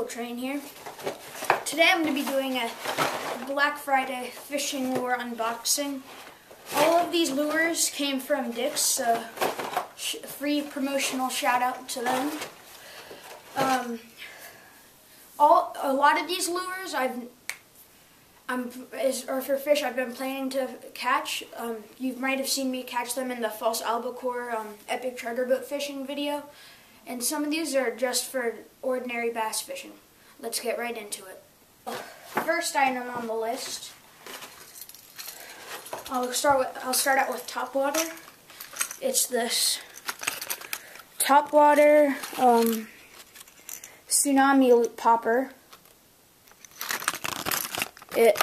Train here. Today I'm going to be doing a Black Friday fishing lure unboxing. All of these lures came from Dick's, so free promotional shout out to them. A lot of these lures are for fish I've been planning to catch. You might have seen me catch them in the false albacore epic charter boat fishing video. And some of these are just for ordinary bass fishing. Let's get right into it. First item on the list, I'll start out with topwater. It's this topwater tsunami loop popper. It's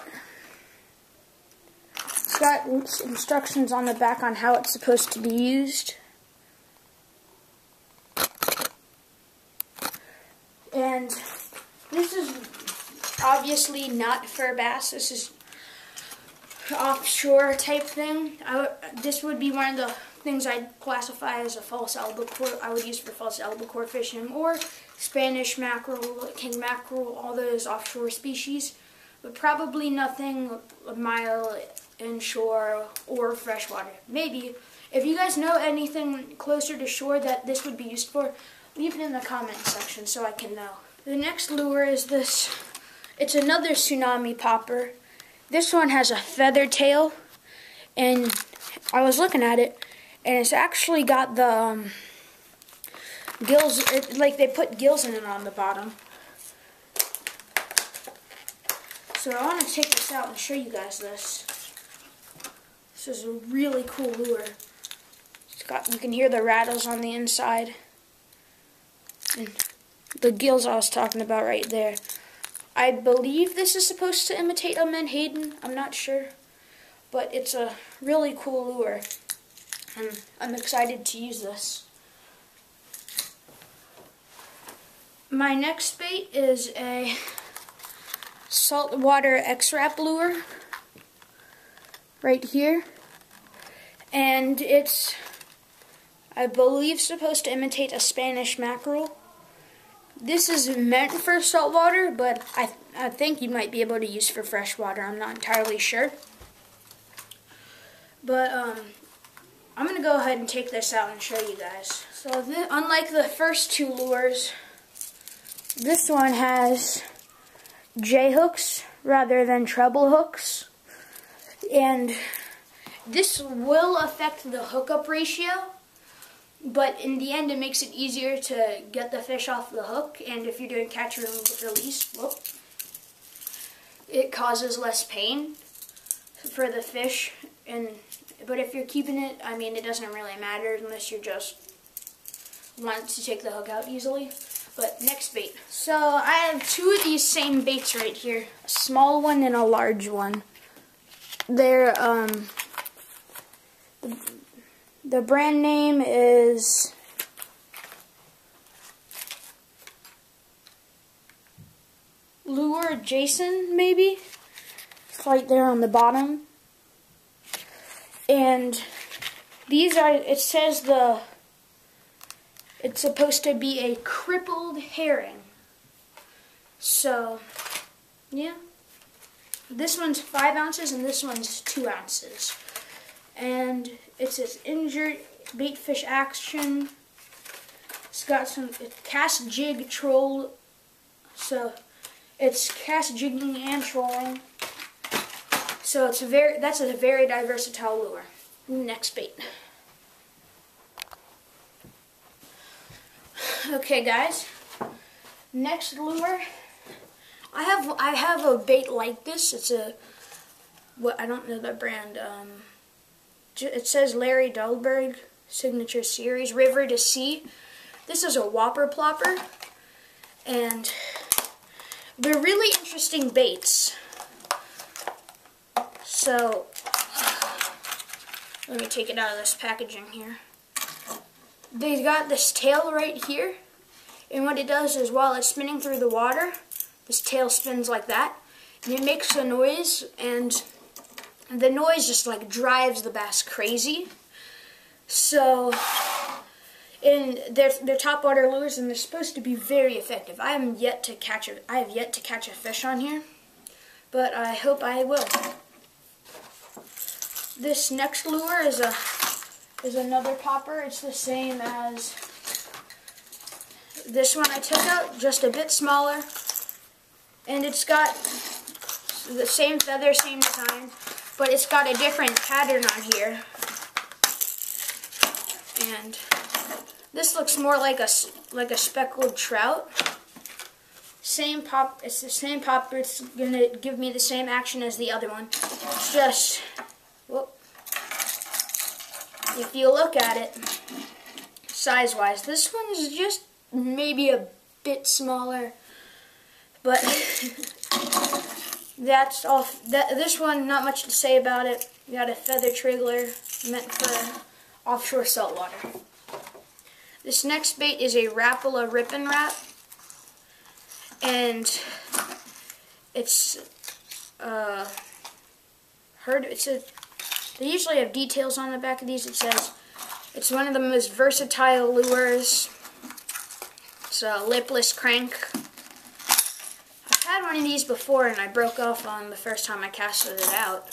got instructions on the back on how it's supposed to be used. And this is obviously not for bass. This is offshore type thing. This would be one of the things I'd classify as a false albacore. I would use for false albacore fishing, or Spanish mackerel, king mackerel, all those offshore species. But probably nothing a mile inshore or freshwater. Maybe. If you guys know anything closer to shore that this would be used for, leave it in the comment section so I can know. The next lure is this. It's another tsunami popper. This one has a feather tail, and I was looking at it, and it's actually got the gills, like they put gills in it on the bottom. So I want to take this out and show you guys this. This is a really cool lure. You can hear the rattles on the inside. And the gills I was talking about right there. I believe this is supposed to imitate a menhaden. I'm not sure. But it's a really cool lure. And I'm excited to use this. My next bait is a saltwater X-Wrap lure. Right here. And it's, I believe, supposed to imitate a Spanish mackerel. This is meant for saltwater, but I think you might be able to use for freshwater. I'm not entirely sure. But I'm going to go ahead and take this out and show you guys. So unlike the first two lures, this one has J-hooks rather than treble hooks. And this will affect the hookup ratio. But in the end, it makes it easier to get the fish off the hook, and if you're doing catch and release, it causes less pain for the fish. But if you're keeping it, I mean, it doesn't really matter unless you just want to take the hook out easily. But next bait. So I have two of these same baits right here, a small one and a large one. They're the brand name is Lure Jason, maybe? It's right there on the bottom. And these are, it says it's supposed to be a crippled herring. So, yeah. This one's 5 ounces and this one's 2 ounces. And it says injured bait fish action. It's got some cast jig troll. So it's cast jigging and trolling. So that's a very versatile lure. Next bait. Okay, guys. Next lure. I have a bait like this. It's I don't know the brand. It says Larry Dahlberg Signature Series, River to Sea. This is a whopper plopper, and they're really interesting baits. So, let me take it out of this packaging here. They've got this tail right here, and what it does is while it's spinning through the water, this tail spins like that, and it makes a noise, and the noise just like drives the bass crazy. So And they're top water lures, and they're supposed to be very effective. I have yet to catch a fish on here, but I hope I will. This next lure is another popper. It's the same as this one I took out, just a bit smaller, and it's got the same feather, same design, but it's got a different pattern on here. And this looks more like a speckled trout. Same pop. It's the same popper. It's gonna give me the same action as the other one. It's just, whoop. If you look at it, size-wise, this one's just maybe a bit smaller, but that's all. This one, not much to say about it. We got a feather triggler meant for offshore saltwater. This next bait is a Rapala Rip and Wrap, and it's they usually have details on the back of these. It says it's one of the most versatile lures. It's a lipless crank. I've had one of these before and I broke off on the first time I casted it out.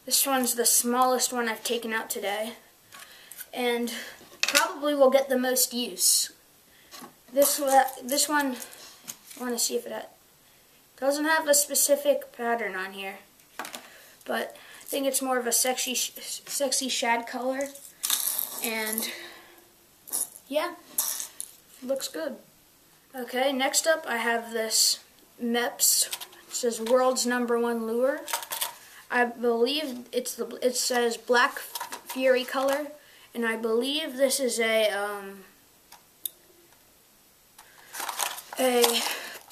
This one's the smallest one I've taken out today, and probably will get the most use. This one, I want to see if it doesn't have a specific pattern on here, but I think it's more of a sexy shad color, and yeah, looks good. Okay, next up I have this MEPS. It says World's #1 Lure. I believe it says Black Fury color, and I believe this is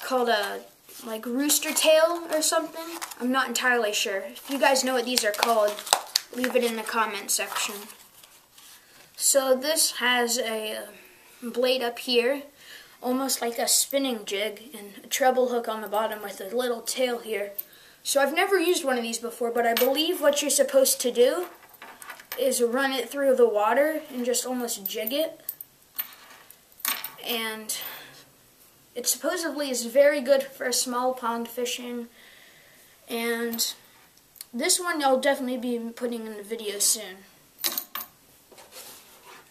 called a like rooster tail or something. I'm not entirely sure. If you guys know what these are called, leave it in the comment section. So this has a blade up here, almost like a spinning jig, and a treble hook on the bottom with a little tail here. So I've never used one of these before, but I believe what you're supposed to do is run it through the water and just almost jig it. And it supposedly is very good for small pond fishing. And this one I'll definitely be putting in the video soon.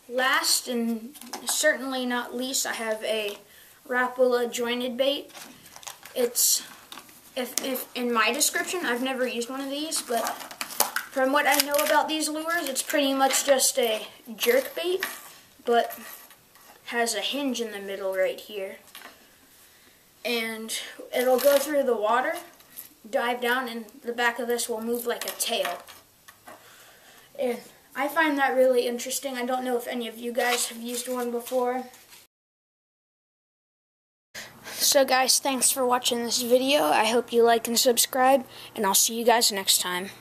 Last and certainly not least, I have a Rapala jointed bait. It's, if in my description, I've never used one of these, but from what I know about these lures, it's pretty much just a jerk bait, but has a hinge in the middle right here. And it'll go through the water, dive down, and the back of this will move like a tail. And I find that really interesting. I don't know if any of you guys have used one before. So guys, thanks for watching this video. I hope you like and subscribe, and I'll see you guys next time.